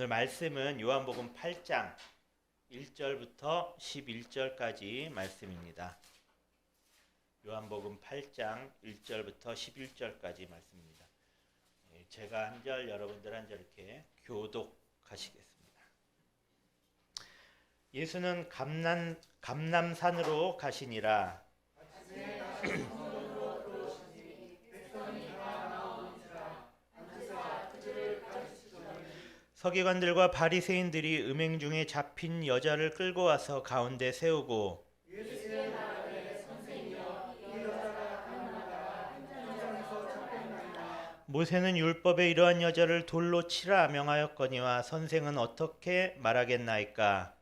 오늘 말씀은 요한복음 8장 1절부터 11절까지 말씀입니다. 요한복음 8장 1절부터 11절까지 말씀입니다. 제가 한 절, 여러분들 한 절 이렇게 교독하시겠습니다. 예수는 감남산으로 가시니라. 서기관들과 바리새인들이 음행 중에 잡힌 여자를 끌고 와서 가운데 세우고 모세는 율법에 이러한 여자를 돌로 치라 명하였거니와 선생은 어떻게 말하겠나이까?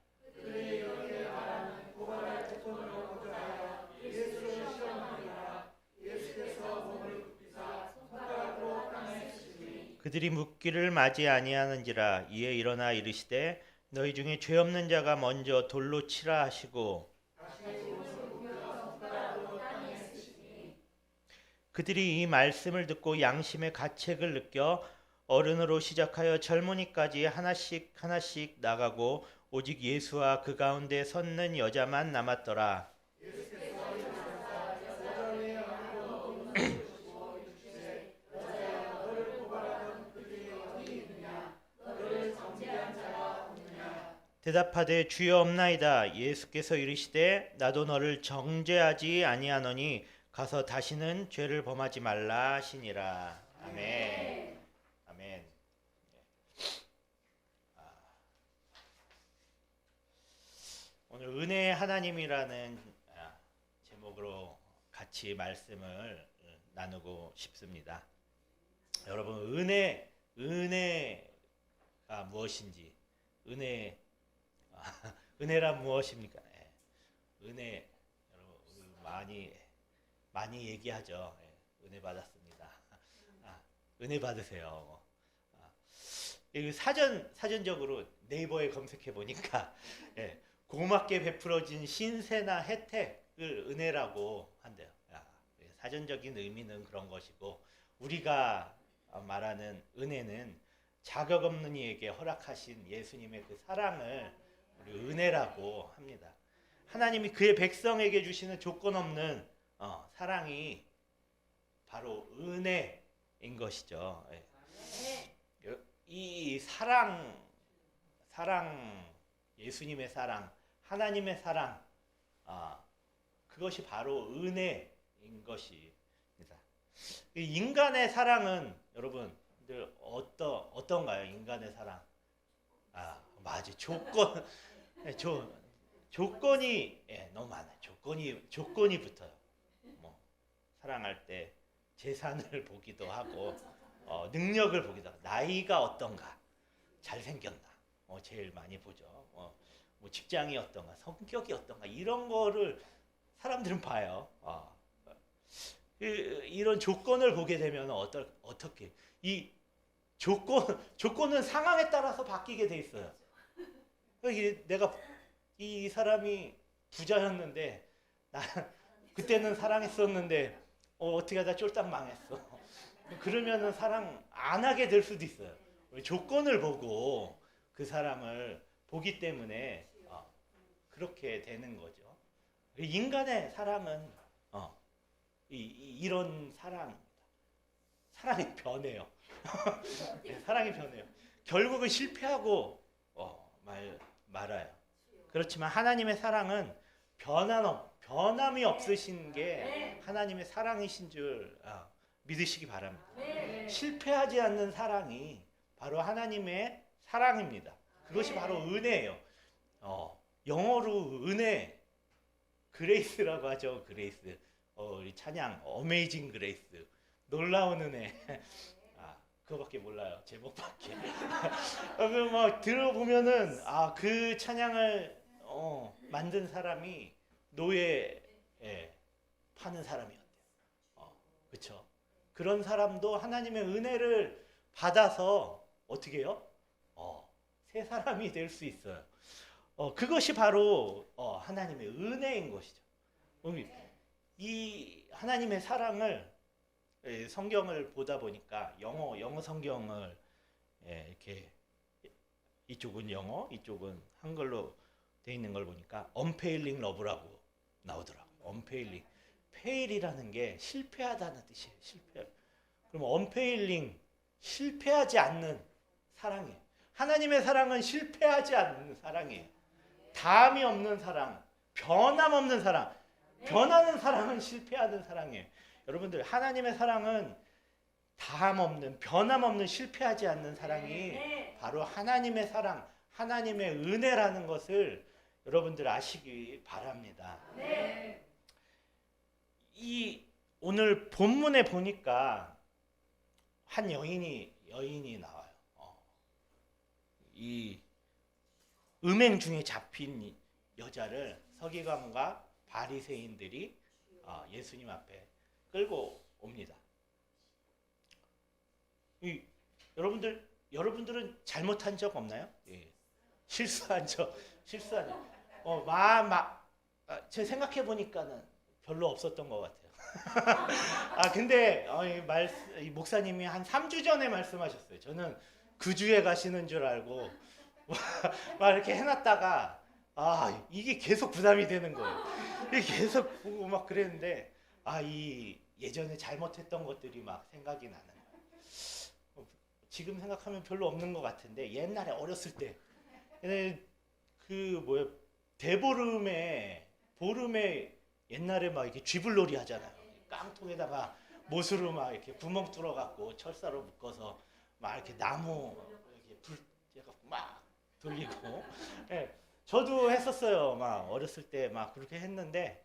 그들이 묻기를 맞이 아니하는지라. 이에 일어나 이르시되 너희 중에 죄 없는 자가 먼저 돌로 치라 하시고 그들이 이 말씀을 듣고 양심의 가책을 느껴 어른으로 시작하여 젊은이까지 하나씩 하나씩 나가고 오직 예수와 그 가운데 섰는 여자만 남았더라. 대답하되 주여 없나이다. 예수께서 이르시되 나도 너를 정죄하지 아니하노니 가서 다시는 죄를 범하지 말라 하시니라. 아멘. 아멘. 오늘 은혜의 하나님이라는 제목으로 같이 말씀을 나누고 싶습니다. 여러분, 은혜가 무엇인지, 은혜란 무엇입니까? 은혜, 여러분 많이 얘기하죠. 은혜 받았습니다. 은혜 받으세요. 사전적으로 네이버에 검색해 보니까 고맙게 베풀어진 신세나 혜택을 은혜라고 한대요. 사전적인 의미는 그런 것이고, 우리가 말하는 은혜는 자격 없는 이에게 허락하신 예수님의 그 사랑을 우리 은혜라고 합니다. 하나님이 그의 백성에게 주시는 조건 없는 사랑이 바로 은혜인 것이죠. 이 사랑, 예수님의 사랑, 하나님의 사랑, 그것이 바로 은혜인 것입니다. 인간의 사랑은 여러분들 어떤가요? 인간의 사랑? 맞아. 조건이 너무 많아요. 조건이 붙어요. 사랑할 때 재산을 보기도 하고, 능력을 보기도 하고, 나이가 어떤가, 잘생겼나, 제일 많이 보죠. 직장이 어떤가, 성격이 어떤가, 이런 거를 사람들은 봐요. 이런 조건을 보게 되면 어떻게 이 조건은 상황에 따라서 바뀌게 돼 있어요. 내가 이 사람이 부자였는데 그때는 사랑했었는데 어떻게 하다 쫄딱 망했어. 그러면은 사랑 안 하게 될 수도 있어요. 조건을 보고 그 사람을 보기 때문에 그렇게 되는 거죠. 인간의 사랑은 이런 사랑입니다. 사랑이 변해요. 사랑이 변해요. 결국은 실패하고 말아요. 그렇지만 하나님의 사랑은 변함이 없으신 게 하나님의 사랑이신 줄 믿으시기 바랍니다. 실패하지 않는 사랑이 바로 하나님의 사랑입니다. 그것이 바로 은혜예요. 영어로 은혜, 그레이스라고 하죠. 그레이스. 우리 찬양 어메이징 그레이스, 놀라운 은혜. 그거밖에 몰라요. 제목밖에. 막 들어보면은 그 찬양을 만든 사람이 노예 파는 사람이었대요. 그렇죠? 그런 사람도 하나님의 은혜를 받아서 어떻게 해요? 새 사람이 될 수 있어요. 그것이 바로 하나님의 은혜인 것이죠. 이 하나님의 사랑을 성경을 보다 보니까 영어 성경을 이렇게 이쪽은 영어, 이쪽은 한글로 돼 있는 걸 보니까 unfailing love라고 나오더라고요. unfailing. fail이라는 게 실패하다는 뜻이에요. 실패. 그럼 unfailing, 실패하지 않는 사랑이에요. 하나님의 사랑은 실패하지 않는 사랑이에요. 다함이 없는 사랑, 변함없는 사랑. 변하는 사랑은 실패하는 사랑이에요. 여러분들, 하나님의 사랑은 다함 없는, 변함 없는, 실패하지 않는 사랑이 바로 하나님의 사랑, 하나님의 은혜라는 것을 여러분들 아시기 바랍니다. 이 오늘 본문에 보니까 한 여인이 나와요. 이 음행 중에 잡힌 여자를 서기관과 바리새인들이 예수님 앞에 끌고 옵니다. 여러분들은 잘못한 적 없나요? 예. 실수한 적. 제가 생각해 보니까는 별로 없었던 것 같아요. 근데 이 목사님이 한 3주 전에 말씀하셨어요. 저는 그 주에 가시는 줄 알고 막 이렇게 해놨다가 이게 계속 부담이 되는 거예요. 이게 계속 보고 막 그랬는데 이 예전에 잘못했던 것들이 막 생각이 나는 거예요. 지금 생각하면 별로 없는 것 같은데 옛날에 어렸을 때 보름에 옛날에 막 이렇게 쥐불놀이 하잖아요. 깡통에다가 못으로 막 이렇게 구멍 뚫어 갖고 철사로 묶어서 막 이렇게 나무 이렇게 불 해갖고 막 돌리고. 예, 저도 했었어요. 막 어렸을 때 막 그렇게 했는데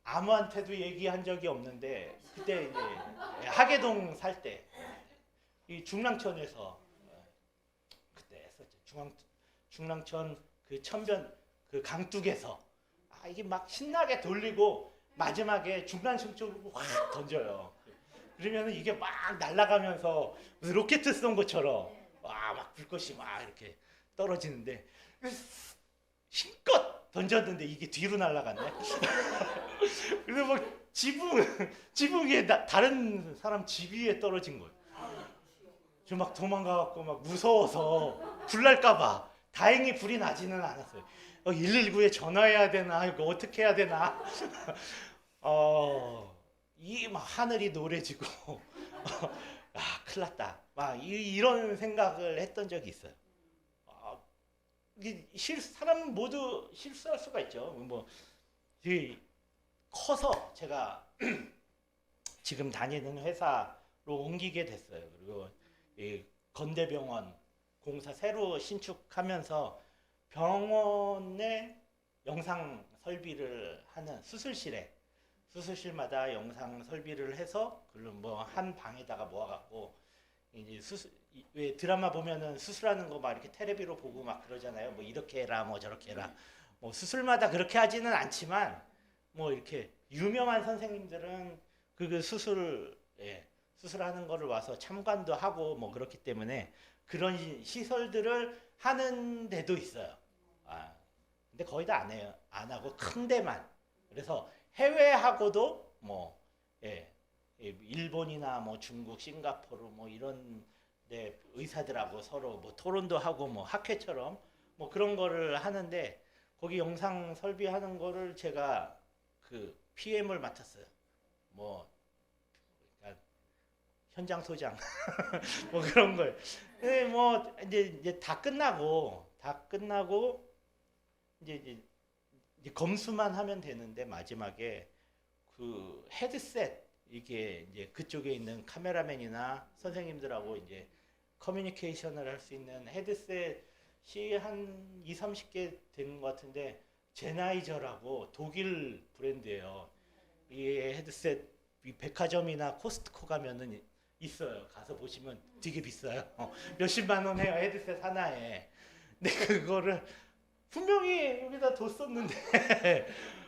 아무한테도 얘기한 적이 없는데 그때 이제 하계동 살 때 이 중랑천에서 그때 했었죠. 중랑천 그 천변 그 강둑에서 이게 막 신나게 돌리고 마지막에 중랑천 쪽으로 확 던져요. 그러면 이게 막 날아가면서 무슨 로켓 쏜 것처럼 막 불꽃이 막 이렇게 떨어지는데 힘껏 던졌는데 이게 뒤로 날아갔네. 그래서 막 지붕 위에 다른 사람 집 위에 떨어진 거예요. 저 막 도망가갖고 막 무서워서 불 날까봐. 다행히 불이 나지는 않았어요. 119에 전화해야 되나 이거 어떻게 해야 되나. 이 막 하늘이 노래지고 큰일 났다. 막 이런 생각을 했던 적이 있어요. 사람 모두 실수할 수가 있죠. 커서 제가 지금 다니는 회사로 옮기게 됐어요. 그리고 건대병원 공사 새로 신축하면서 병원에 영상 설비를 하는 수술실마다 영상 설비를 해서 한 방에다가 모아갖고 이제 왜 드라마 보면은 수술하는 거 막 이렇게 테레비로 보고 막 그러잖아요. 뭐 이렇게 해라, 뭐 저렇게 해라. 뭐 수술마다 그렇게 하지는 않지만 뭐 이렇게 유명한 선생님들은 그 수술하는 거를 와서 참관도 하고 뭐 그렇기 때문에 그런 시설들을 하는 데도 있어요. 근데 거의 다 안 해요. 안 하고 큰 데만. 그래서 해외하고도 일본이나 뭐 중국, 싱가포르 뭐 이런 데 의사들하고 서로 뭐 토론도 하고 뭐 학회처럼 뭐 그런 거를 하는데 거기 영상 설비하는 거를 제가 그 PM을 맡았어요. 그러니까 현장 소장 뭐 그런 걸. 뭐 이제 다 끝나고 이제 검수만 하면 되는데 마지막에 그 헤드셋 이게 이제 그쪽에 있는 카메라맨이나 선생님들하고 이제 커뮤니케이션을 할 수 있는 헤드셋이 한 20-30개 되는 것 같은데 제나이저라고 독일 브랜드예요. 이 헤드셋 백화점이나 코스트코 가면은 있어요. 가서 보시면 되게 비싸요. 몇십만 원 해요. 헤드셋 하나에. 근데 그거를 분명히 여기다 뒀었는데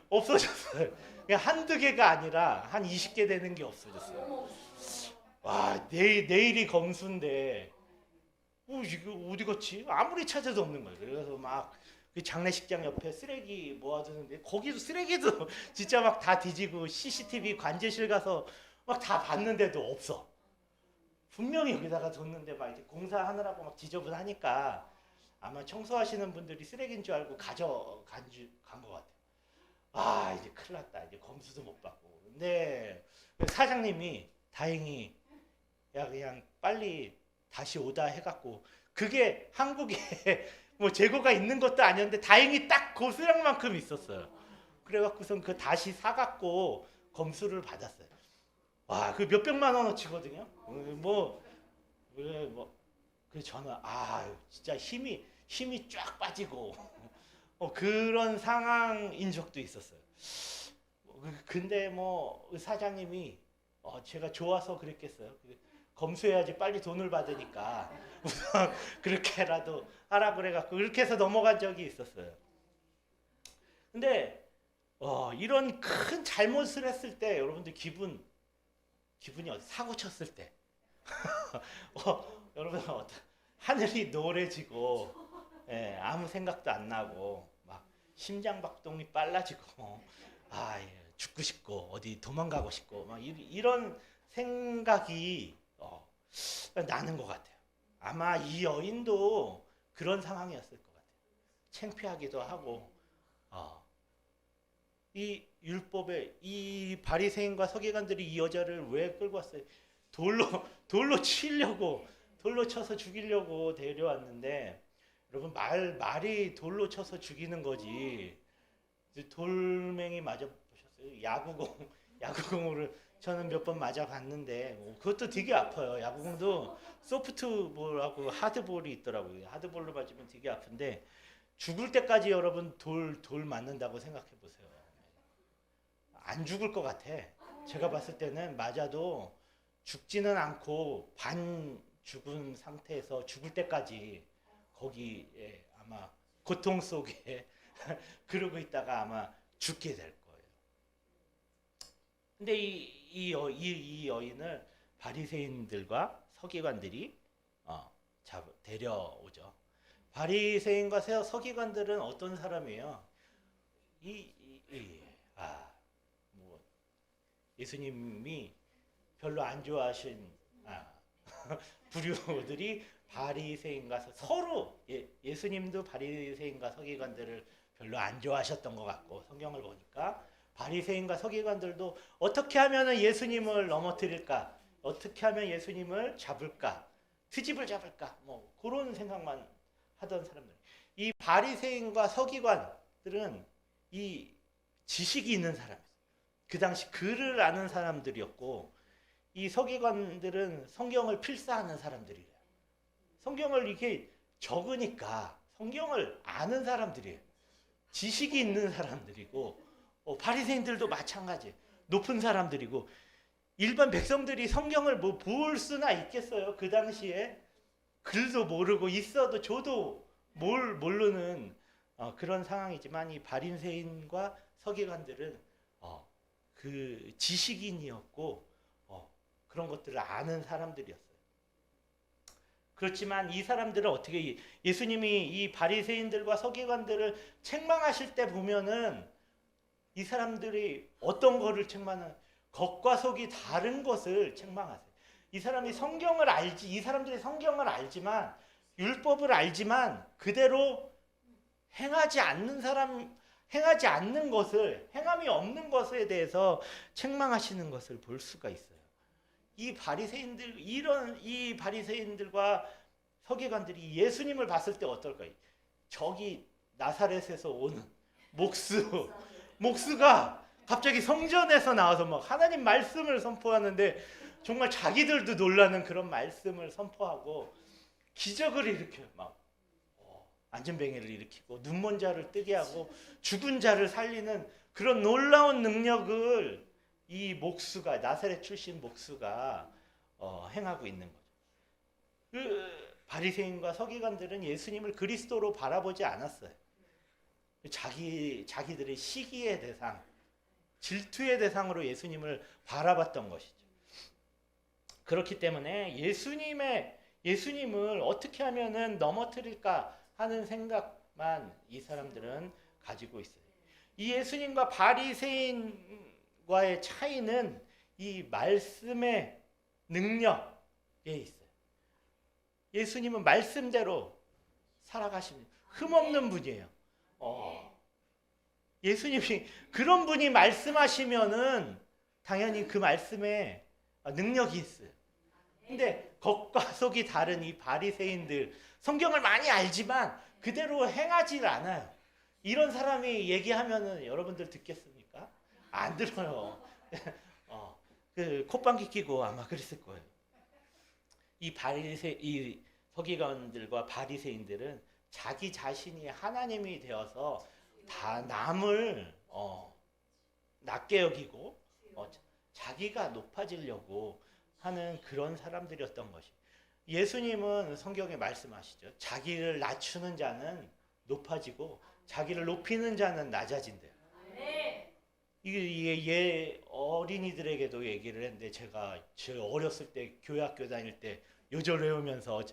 없어졌어요. 그냥 한두 개가 아니라 한 20개 되는 게 없어졌어요. 와, 내일이 검수인데 이거 어디 갔지? 아무리 찾아도 없는 거예요. 그래서 막 그 장례식장 옆에 쓰레기 모아두는데 거기도 쓰레기도 진짜 막 다 뒤지고 CCTV 관제실 가서 막 다 봤는데도 없어. 분명히 여기다가 뒀는데 막 이렇게 공사하느라고 막 지저분하니까 아마 청소하시는 분들이 쓰레기인 줄 알고 가져간 것 같아요. 아, 이제 큰일 났다. 이제 검수도 못 받고. 근데 사장님이 다행히 야 그냥 빨리 다시 오다 해갖고, 그게 한국에 뭐 재고가 있는 것도 아니었는데 다행히 딱 그 수량만큼 있었어요. 그래갖고선 그 다시 사갖고 검수를 받았어요. 와, 그 몇백만 원어치거든요. 뭐, 그 저는 진짜 힘이 쫙 빠지고 그런 상황인 적도 있었어요. 근데 뭐 사장님이 제가 좋아서 그랬겠어요. 검수해야지 빨리 돈을 받으니까 우선 그렇게라도 하라 그래갖고 그렇게 해서 넘어간 적이 있었어요. 근데 이런 큰 잘못을 했을 때 여러분들 기분이 사고 쳤을 때 여러분 하늘이 노래지고 아무 생각도 안 나고 막 심장박동이 빨라지고 죽고 싶고 어디 도망가고 싶고 막 이런 생각이 나는 것 같아요. 아마 이 여인도 그런 상황이었을 것 같아요. 창피하기도 하고 이 율법에 이 바리새인과 서기관들이 이 여자를 왜 끌고 왔어요? 돌로 치려고, 돌로 쳐서 죽이려고 데려왔는데, 여러분 말이 돌로 쳐서 죽이는 거지. 돌멩이 맞아 보셨어요? 야구공으로 저는 몇 번 맞아 봤는데 그것도 되게 아파요. 야구공도 소프트볼하고 하드볼이 있더라고요. 하드볼로 맞으면 되게 아픈데 죽을 때까지 여러분 돌 맞는다고 생각해 보세요. 안 죽을 것 같아. 제가 봤을 때는 맞아도 죽지는 않고 반 죽은 상태에서 죽을 때까지 거기에 아마 고통 속에 그러고 있다가 아마 죽게 될 거예요. 근데 이 여인을 바리새인들과 서기관들이 데려오죠. 바리새인과 서기관들은 어떤 사람이에요? 예수님이 별로 안 좋아하신 부류들이 바리새인과 서로 예수님도 바리새인과 서기관들을 별로 안 좋아하셨던 것 같고, 성경을 보니까 바리새인과 서기관들도 어떻게 하면 예수님을 넘어뜨릴까, 어떻게 하면 예수님을 잡을까, 트집을 잡을까, 뭐 그런 생각만 하던 사람들. 이 바리새인과 서기관들은 이 지식이 있는 사람이었어요. 그 당시 글을 아는 사람들이었고, 이 서기관들은 성경을 필사하는 사람들이에요. 성경을 이렇게 적으니까 성경을 아는 사람들이에요. 지식이 있는 사람들이고, 바리새인들도 마찬가지, 높은 사람들이고, 일반 백성들이 성경을 뭐 볼 수나 있겠어요? 그 당시에 글도 모르고 있어도 저도 모르는 그런 상황이지만, 이 바리새인과 서기관들은 그 지식인이었고 그런 것들을 아는 사람들이었어요. 그렇지만 이 사람들은 어떻게, 예수님이 이 바리새인들과 서기관들을 책망하실 때 보면은 이 사람들이 어떤 거를 책망하는, 겉과 속이 다른 것을 책망하세요. 이 사람들이 성경을 알지만, 율법을 알지만 그대로 행하지 않는 것을, 행함이 없는 것에 대해서 책망하시는 것을 볼 수가 있어요. 이 바리새인들과 서기관들이 예수님을 봤을 때 어떨까요? 저기 나사렛에서 오는 목수가 갑자기 성전에서 나와서 막 하나님 말씀을 선포하는데, 정말 자기들도 놀라는 그런 말씀을 선포하고 기적을 일으켜요. 막 안전뱅이를 일으키고 눈먼 자를 뜨게 하고 죽은 자를 살리는 그런 놀라운 능력을 이 목수가, 나사렛 출신 목수가 행하고 있는 거죠. 그 바리새인과 서기관들은 예수님을 그리스도로 바라보지 않았어요. 자기들의 시기의 대상, 질투의 대상으로 예수님을 바라봤던 것이죠. 그렇기 때문에 예수님을 어떻게 하면은 넘어뜨릴까 하는 생각만 이 사람들은 가지고 있어요. 이 예수님과 바리새인과의 차이는 이 말씀의 능력에 있어요. 예수님은 말씀대로 살아가시는 흠없는 분이에요. 예수님이 그런 분이 말씀하시면은 당연히 그 말씀에 능력이 있어요. 근데 겉과 속이 다른 이 바리새인들, 성경을 많이 알지만 그대로 행하지 않아요. 이런 사람이 얘기하면은 여러분들 듣겠습니까? 안 들어요. 그 콧방귀 끼고 아마 그랬을 거예요. 이 서기관들과 바리새인들은 자기 자신이 하나님이 되어서 다 남을 낮게 여기고 자기가 높아지려고 하는 그런 사람들이었던 것이. 예수님은 성경에 말씀하시죠. 자기를 낮추는 자는 높아지고 자기를 높이는 자는 낮아진대요. 이게 어린이들에게도 얘기를 했는데 제가 어렸을 때 교회학교 다닐 때 요절 외우면서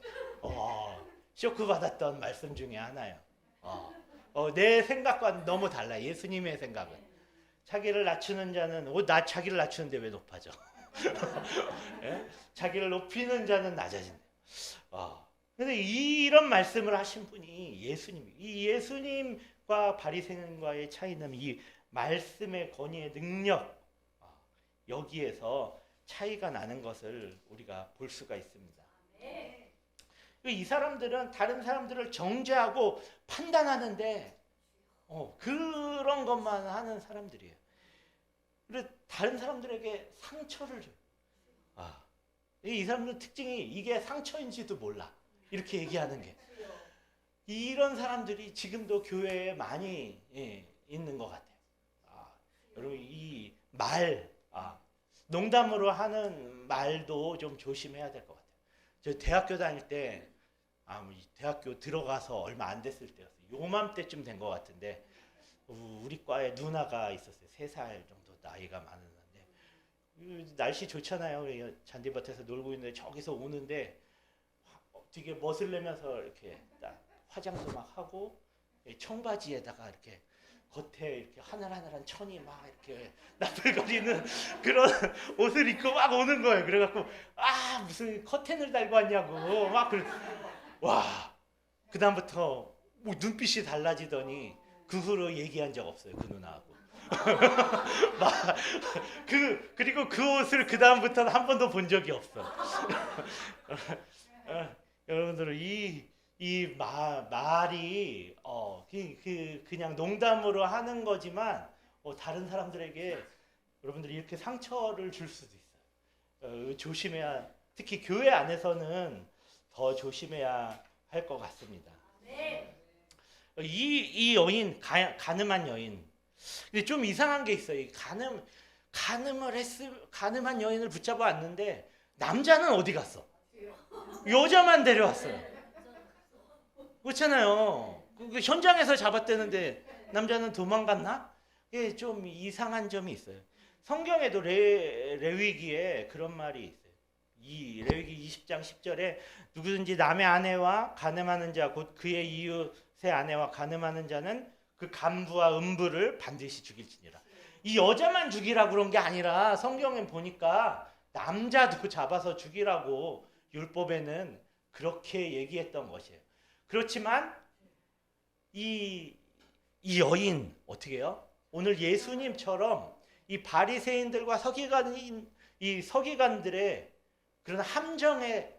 쇼크 받았던 말씀 중에 하나예요. 내 생각과는 너무 달라요. 예수님의 생각은. 자기를 낮추는 자는 자기를 낮추는데 왜 높아져? 예? 자기를 높이는 자는 낮아진다. 근데 이런 말씀을 하신 분이 예수님이에요. 이 예수님과 바리새인과의 차이는 이 말씀의 권위의 능력, 여기에서 차이가 나는 것을 우리가 볼 수가 있습니다. 이 사람들은 다른 사람들을 정죄하고 판단하는데 그런 것만 하는 사람들이에요. 그래서 다른 사람들에게 상처를 줘요. 이 사람들 특징이 이게 상처인지도 몰라. 이렇게 얘기하는 게. 이런 사람들이 지금도 교회에 많이 있는 것 같아요. 여러분 이 말, 농담으로 하는 말도 좀 조심해야 될 것 같아요. 저 대학교 다닐 때, 대학교 들어가서 얼마 안 됐을 때였어요. 요맘때쯤 된 것 같은데 우리 과에 누나가 있었어요. 3살 정도 나이가 많은데 날씨 좋잖아요. 잔디밭에서 놀고 있는데 저기서 오는데 되게 멋을 내면서 이렇게 딱 화장도 막 하고 청바지에다가 이렇게 겉에 이렇게 하늘하늘한 천이 막 이렇게 나풀거리는 그런 옷을 입고 막 오는 거예요. 그래갖고 무슨 커튼을 달고 왔냐고 막 그 다음부터 뭐 눈빛이 달라지더니 그 후로 얘기한 적 없어요. 그 누나하고. 그리고 그 옷을 그 다음부터는 한 번도 본 적이 없어. 여러분들은 이 말이 그냥 농담으로 하는 거지만 다른 사람들에게 여러분들이 이렇게 상처를 줄 수도 있어요. 조심해야, 특히 교회 안에서는 더 조심해야 할 것 같습니다. 이 여인, 가늠한 여인. 근데 좀 이상한 게 있어요. 가늠한 여인을 붙잡아 왔는데 남자는 어디 갔어? 여자만 데려왔어요. 그렇잖아요. 현장에서 잡았대는데 남자는 도망갔나? 이게 좀 이상한 점이 있어요. 성경에도 레위기에 그런 말이 있어요. 이 레위기 20장 10절에 누구든지 남의 아내와 간음하는 자 곧 그의 이웃의 아내와 간음하는 자는 그 간부와 음부를 반드시 죽일지니라. 이 여자만 죽이라고 그런 게 아니라 성경에 보니까 남자도 잡아서 죽이라고 율법에는 그렇게 얘기했던 것이에요. 그렇지만 이 여인 어떻게 해요? 오늘 예수님처럼 이 바리새인들과 서기관들의 그런 함정에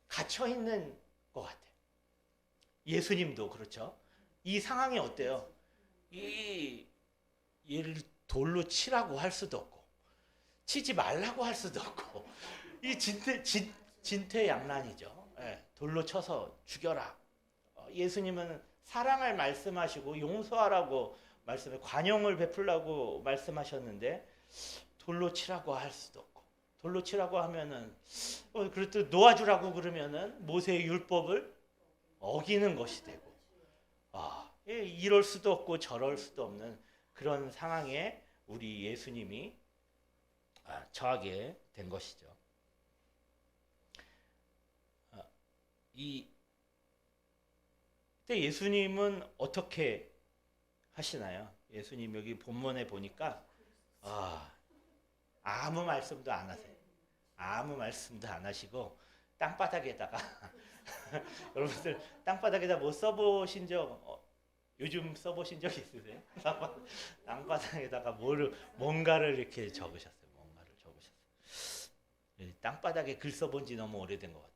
갇혀 있는 것 같아요. 예수님도 그렇죠. 이 상황이 어때요? 얘를 돌로 치라고 할 수도 없고 치지 말라고 할 수도 없고 이 진퇴양난이죠. 돌로 쳐서 죽여라. 예수님은 사랑을 말씀하시고 용서하라고 말씀해 관용을 베풀라고 말씀하셨는데 돌로 치라고 할 수도 없고 돌로 치라고 하면은 그래도 놓아주라고 그러면은 모세의 율법을 어기는 것이 되고 이럴 수도 없고 저럴 수도 없는 그런 상황에 우리 예수님이 처하게 된 것이죠. 그때 예수님은 어떻게 하시나요? 예수님 여기 본문에 보니까 아무 말씀도 안 하세요. 아무 말씀도 안 하시고 땅바닥에다가 여러분들 땅바닥에다 뭐 써보신 적 요즘 써보신 적 있으세요? 땅바닥에다가 뭔가를 이렇게 적으셨어요. 뭔가를 적으셨어요. 땅바닥에 글 써본 지 너무 오래된 것 같아요.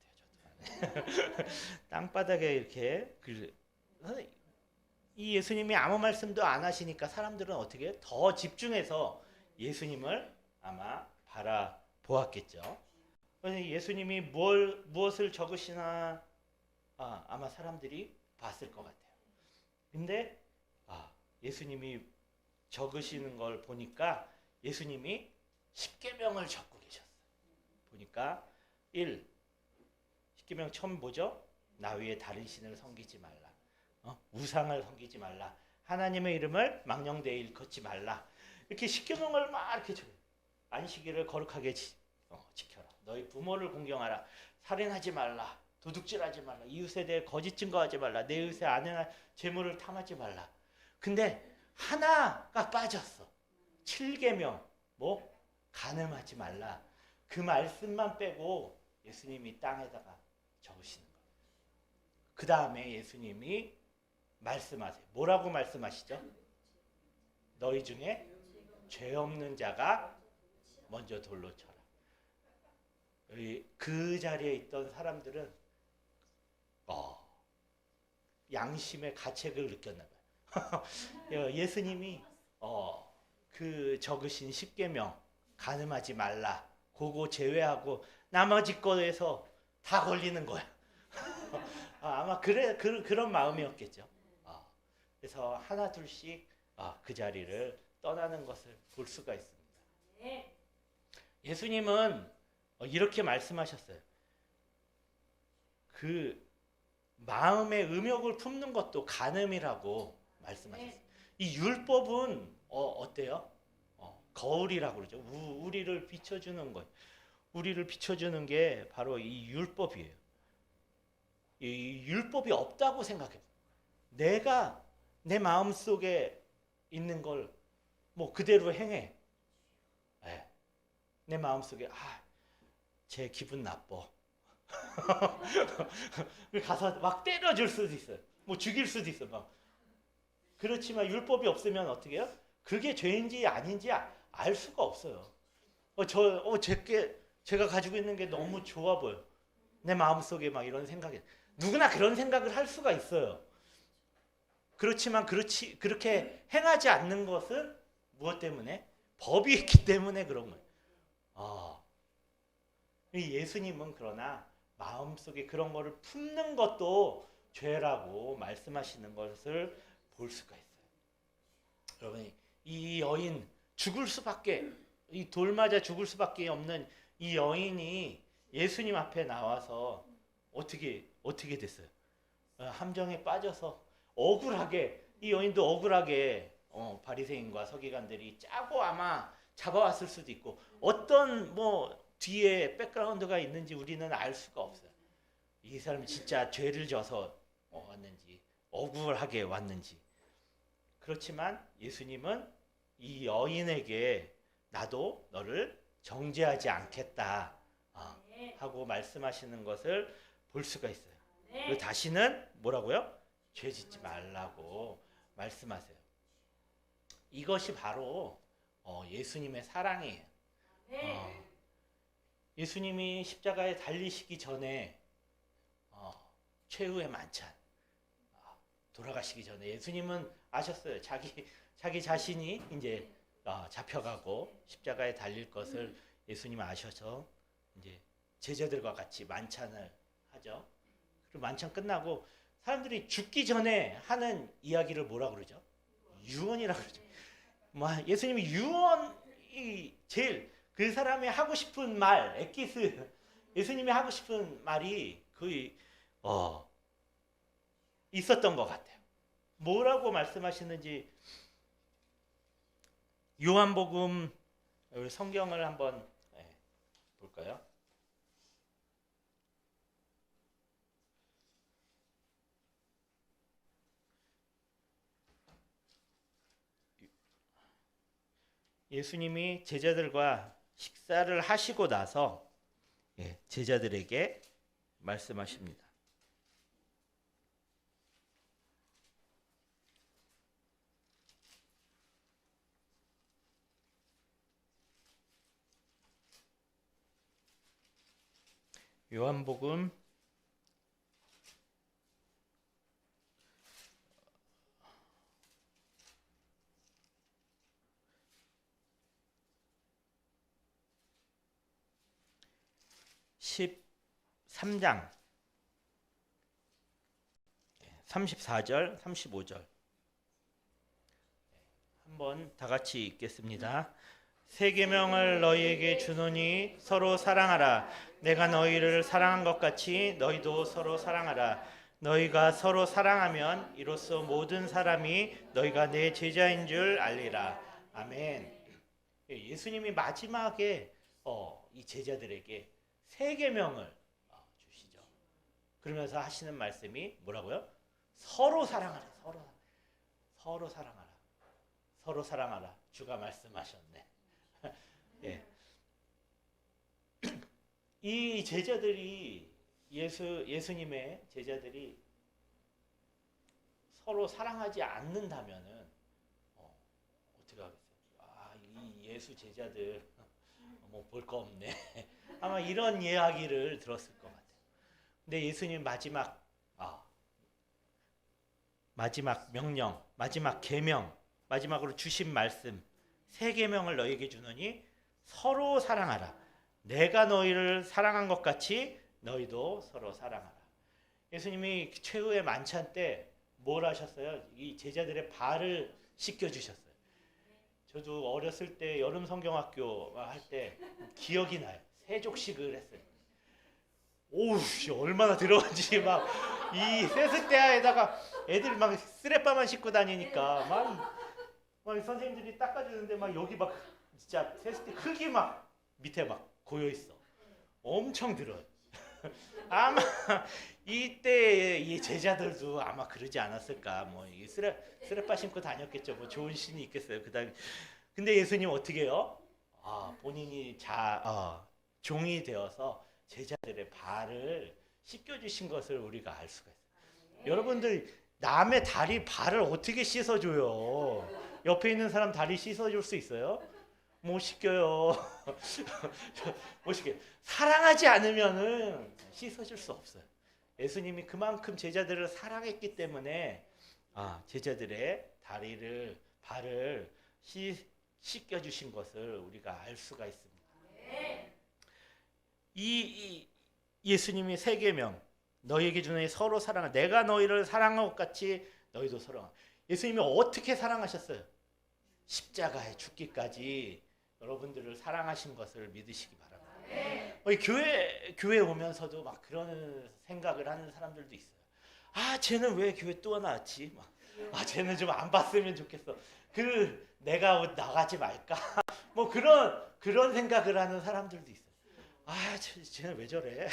저도. 땅바닥에 이렇게 이 예수님이 아무 말씀도 안 하시니까 사람들은 어떻게 더 집중해서 예수님을 아마 바라보았겠죠. 예수님이 무엇을 적으시나 아마 사람들이 봤을 것 같아요. 근데 예수님이 적으시는 걸 보니까 예수님이 십계명을 적고 계셨어요. 보니까 1. 십계명 처음 뭐죠? 나 외에 다른 신을 섬기지 말라. 우상을 섬기지 말라. 하나님의 이름을 망령되이 일컫지 말라. 이렇게 십계명을 막 이렇게 적어요. 안식일을 거룩하게 지켜라. 너희 부모를 공경하라. 살인하지 말라. 도둑질하지 말라. 이웃에 대해 거짓 증거하지 말라. 내 이웃의 아내나 재물을 탐하지 말라. 근데 하나가 빠졌어. 7계명 뭐 간음하지 말라. 그 말씀만 빼고 예수님이 땅에다가 적으시는 거예요. 그 다음에 예수님이 말씀하세요. 뭐라고 말씀하시죠? 너희 중에 죄 없는 자가 먼저 돌로 쳐라. 그 자리에 있던 사람들은 양심의 가책을 느꼈나 봐요. 예수님이 그 적으신 십계명 간음하지 말라 그거 제외하고 나머지 거에서 다 걸리는 거야. 아마 그런 마음이었겠죠. 그래서 하나 둘씩 그 자리를 떠나는 것을 볼 수가 있습니다. 예수님은 이렇게 말씀하셨어요. 그 마음의 음욕을 품는 것도 간음이라고 말씀하셨어요. 이 율법은 어때요? 거울이라고 그러죠. 우리를 비춰주는 거예요. 우리를 비춰주는 게 바로 이 율법이에요. 이 율법이 없다고 생각해요. 내가 내 마음 속에 있는 걸 뭐 그대로 행해. 내 마음 속에 쟤 기분 나빠. 가서 막 때려줄 수도 있어요. 뭐 죽일 수도 있어. 막. 그렇지만 율법이 없으면 어떻게 해요? 그게 죄인지 아닌지 알 수가 없어요. 제가 가지고 있는 게 너무 좋아 보여. 내 마음속에 막 이런 생각이. 누구나 그런 생각을 할 수가 있어요. 그렇지만 그렇게 행하지 않는 것은 무엇 때문에? 법이 있기 때문에 그런 거예요. 예수님은 그러나 마음속에 그런 거를 품는 것도 죄라고 말씀하시는 것을 볼 수가 있어요. 여러분, 이 여인 죽을 수밖에, 이 돌 맞아 죽을 수밖에 없는 이 여인이 예수님 앞에 나와서 어떻게 됐어요? 함정에 빠져서 억울하게, 이 여인도 억울하게 바리새인과 서기관들이 짜고 아마 잡아왔을 수도 있고 어떤 뭐 뒤에 백그라운드가 있는지 우리는 알 수가 없어요. 이 사람이 진짜 죄를 져서 왔는지 억울하게 왔는지. 그렇지만 예수님은 이 여인에게 나도 너를 정죄하지 않겠다 하고 말씀하시는 것을 볼 수가 있어요. 그리고 다시는 뭐라고요? 죄 짓지 말라고 말씀하세요. 이것이 바로 예수님의 사랑이에요. 예수님이 십자가에 달리시기 전에 최후의 만찬 돌아가시기 전에 예수님은 아셨어요. 자기 자신이 이제 잡혀가고 십자가에 달릴 것을 예수님은 아셔서 이제 제자들과 같이 만찬을 하죠. 그리고 만찬 끝나고 사람들이 죽기 전에 하는 이야기를 뭐라 그러죠? 유언이라고 그러죠. 예수님이 유언이 제일 그 사람이 하고 싶은 말, 엑기스, 예수님이 하고 싶은 말이 거의 있었던 것 같아요. 뭐라고 말씀하시는지 요한복음 우리 성경을 한번 볼까요? 예수님이 제자들과 식사를 하시고 나서 제자들에게 말씀하십니다. 요한복음 13장 34절 35절 한번 다 같이 읽겠습니다. 새 계명을 너희에게 주노니 서로 사랑하라. 내가 너희를 사랑한 것 같이 너희도 서로 사랑하라. 너희가 서로 사랑하면 이로써 모든 사람이 너희가 내 제자인 줄 알리라. 아멘. 예수님이 마지막에 이 제자들에게 새 계명을 주시죠. 그러면서 하시는 말씀이 뭐라고요? 서로 사랑하라. 서로 사랑하라. 서로 사랑하라. 주가 말씀하셨네. 예. 이 제자들이 예수님의 제자들이 서로 사랑하지 않는다면은 어떻게 하겠어요? 이 예수 제자들 뭐 볼 거 없네. 아마 이런 이야기를 들었을 것 같아요. 근데 예수님 마지막 명령, 마지막 계명, 마지막으로 주신 말씀 새 계명을 너희에게 주노니 서로 사랑하라. 내가 너희를 사랑한 것 같이 너희도 서로 사랑하라. 예수님이 최후의 만찬 때 뭘 하셨어요? 이 제자들의 발을 씻겨 주셨어요. 저도 어렸을 때 여름 성경학교 할 때 기억이 나요. 세족식을 했어요. 오우, 얼마나 들어간지 막 이 세숫대야에다가 애들 막 쓰레빠만 씻고 다니니까 막 선생님들이 닦아주는데 막 여기 막 진짜 세숫대 흙이 막 밑에 막 고여 있어. 엄청 들어요. 아마 이때 이 제자들도 아마 그러지 않았을까. 뭐 쓰레빠 신고 다녔겠죠. 뭐 좋은 신이 있겠어요. 그다음 근데 예수님 어떻게 해요? 본인이 종이 되어서 제자들의 발을 씻겨주신 것을 우리가 알 수가 있어요. 여러분들 남의 다리 발을 어떻게 씻어줘요? 옆에 있는 사람 다리 씻어줄 수 있어요? 못 씻겨요. 못 씻겨요. 사랑하지 않으면은 씻어줄 수 없어요. 예수님이 그만큼 제자들을 사랑했기 때문에 제자들의 발을 씻겨주신 것을 우리가 알 수가 있습니다. 이 예수님이 새 계명 너희에게 주노니 서로 사랑하라. 내가 너희를 사랑한 것 같이 너희도 서로. 예수님이 어떻게 사랑하셨어요? 십자가에 죽기까지 여러분들을 사랑하신 것을 믿으시기 바랍니다. 교회 오면서도 막 그런 생각을 하는 사람들도 있어요. 쟤는 왜 교회 또 나왔지? 쟤는 좀 안 봤으면 좋겠어. 내가 나가지 말까? 뭐 그런 생각을 하는 사람들도 있어요. 쟤는 왜 저래?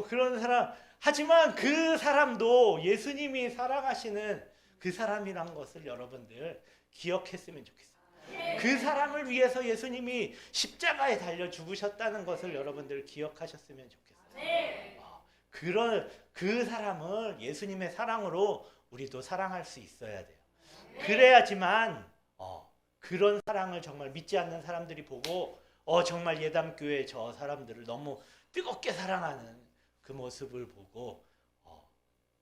그런 사람. 하지만 그 사람도 예수님이 사랑하시는 그 사람이란 것을 여러분들 기억했으면 좋겠어요. 그 사람을 위해서 예수님이 십자가에 달려 죽으셨다는 것을 여러분들 기억하셨으면 좋겠어요. 그 사람을 예수님의 사랑으로 우리도 사랑할 수 있어야 돼요. 그래야지만 그런 사랑을 정말 믿지 않는 사람들이 보고 정말 예담교회 저 사람들을 너무 뜨겁게 사랑하는 그 모습을 보고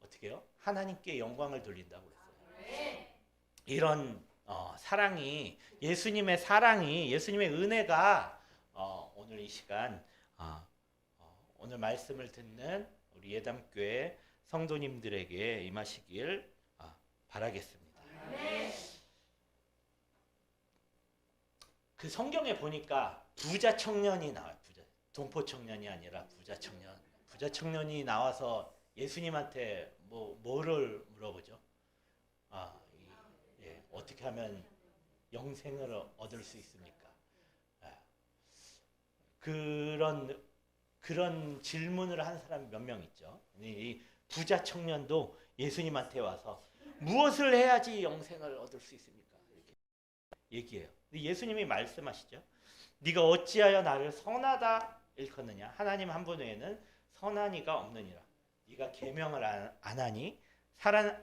어떻게 해요? 하나님께 영광을 돌린다고 그랬어요. 이런 사랑이 예수님의 은혜가 오늘 이 시간 오늘 말씀을 듣는 우리 예담교회 성도님들에게 임하시길 바라겠습니다. 그 성경에 보니까 부자 청년이 나와요. 동포 청년이 아니라 부자 청년. 부자 청년이 나와서 예수님한테 뭐를 물어보죠? 어떻게 하면 영생을 얻을 수 있습니까? 그런 질문을 한 사람이 몇 명 있죠. 이 부자 청년도 예수님한테 와서 무엇을 해야지 영생을 얻을 수 있습니까? 이렇게 얘기해요. 근데 예수님이 말씀하시죠. 네가 어찌하여 나를 선하다 일컫느냐? 하나님 한 분 외에는 선한 이가 없느니라. 네가 계명을 안 하니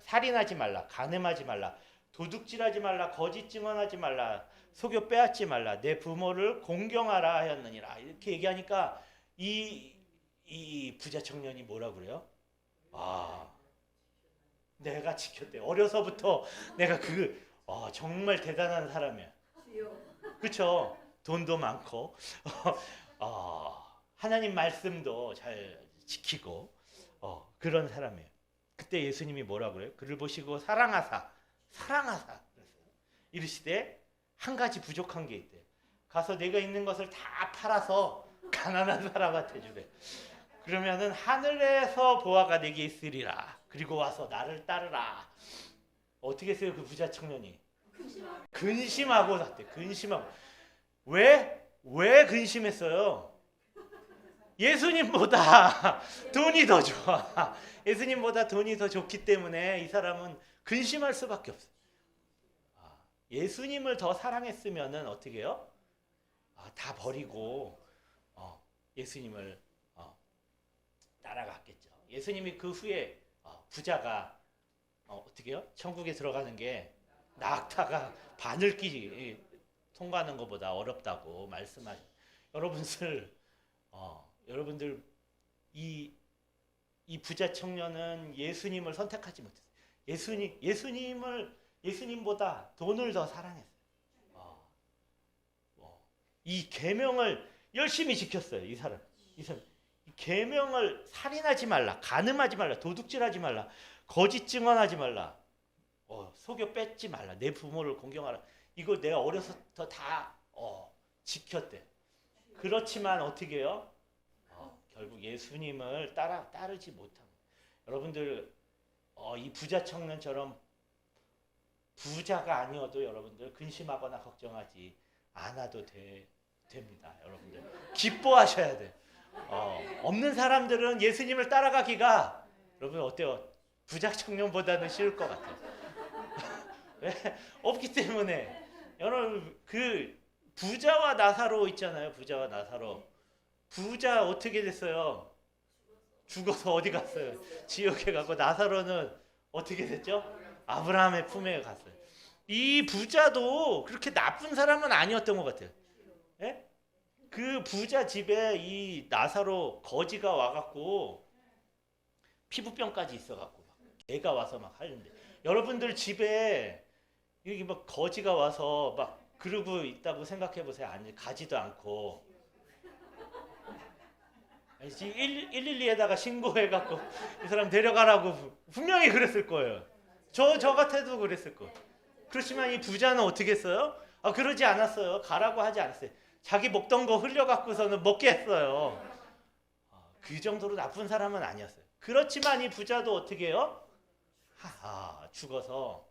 살인하지 말라, 간음하지 말라, 도둑질하지 말라, 거짓 증언하지 말라, 속여 빼앗지 말라, 내 부모를 공경하라 하였느니라. 이렇게 얘기하니까 이 부자 청년이 뭐라 그래요? 내가 지켰대. 어려서부터 내가 정말 대단한 사람이야. 그렇죠? 돈도 많고 하나님 말씀도 잘 지키고 그런 사람이에요. 그때 예수님이 뭐라 그래요? 그를 보시고 사랑하사 그랬어요. 이르시되 한 가지 부족한 게 있대요. 가서 내가 있는 것을 다 팔아서 가난한 사람한테 주래. 그러면은 하늘에서 보아가 내게 있으리라. 그리고 와서 나를 따르라. 어떻게 했어요? 그 부자 청년이 근심하고 샀대. 근심하고. 왜 근심했어요? 예수님보다 돈이 더 좋아. 예수님보다 돈이 더 좋기 때문에 이 사람은 근심할 수밖에 없어요. 예수님을 더 사랑했으면은 어떻게 해요? 다 버리고 예수님을 따라갔겠죠. 예수님이 그 후에 부자가 어떻게 해요? 천국에 들어가는 게 낙타가 바늘길 통과하는 것보다 어렵다고 말씀하셔요. 여러분들 이 부자 청년은 예수님을 선택하지 못했어요. 예수님보다 돈을 더 사랑했어요. 이 계명을 열심히 지켰어요. 이 사람. 이 계명을 살인하지 말라, 간음하지 말라, 도둑질하지 말라, 거짓 증언하지 말라, 속여 뺏지 말라, 내 부모를 공경하라. 이거 내가 어려서부터 다 지켰대. 그렇지만 어떻게 해요? 결국 예수님을 따르지 못한. 여러분들 이 부자 청년처럼 부자가 아니어도 여러분들 근심하거나 걱정하지 않아도 됩니다. 여러분들 기뻐하셔야 돼. 없는 사람들은 예수님을 따라가기가 여러분 어때요? 부자 청년보다는 쉬울 것 같아요. 왜? 없기 때문에. 여러분 그 부자와 나사로 있잖아요. 부자와 나사로. 부자 어떻게 됐어요? 죽어서 어디 갔어요? 지옥에 가고. 나사로는 어떻게 됐죠? 아브라함의 품에 갔어요. 이 부자도 그렇게 나쁜 사람은 아니었던 것 같아요. 예? 그 부자 집에 이 나사로 거지가 와갖고 피부병까지 있어갖고 개가 와서 막 하는데, 여러분들 집에 여기 막 거지가 와서 막 그러고 있다고 생각해 보세요. 아니, 가지도 않고 112에다가 신고해갖고 이 사람 데려가라고 분명히 그랬을 거예요. 저 같아도 그랬을 거예요. 그렇지만 이 부자는 어떻게 했어요? 그러지 않았어요. 가라고 하지 않았어요. 자기 먹던 거 흘려갖고서는 먹게 했어요. 그 정도로 나쁜 사람은 아니었어요. 그렇지만 이 부자도 어떻게 해요? 죽어서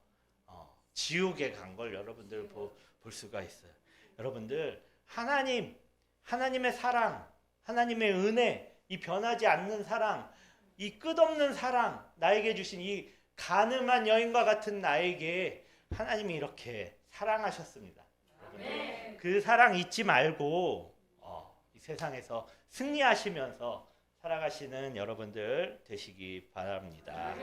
지옥에 간 걸 여러분들 볼 수가 있어요. 여러분들 하나님의 사랑, 하나님의 은혜, 이 변하지 않는 사랑, 이 끝없는 사랑, 나에게 주신 이 간음한 여인과 같은 나에게 하나님이 이렇게 사랑하셨습니다. 여러분들, 그 사랑 잊지 말고 이 세상에서 승리하시면서 살아가시는 여러분들 되시기 바랍니다.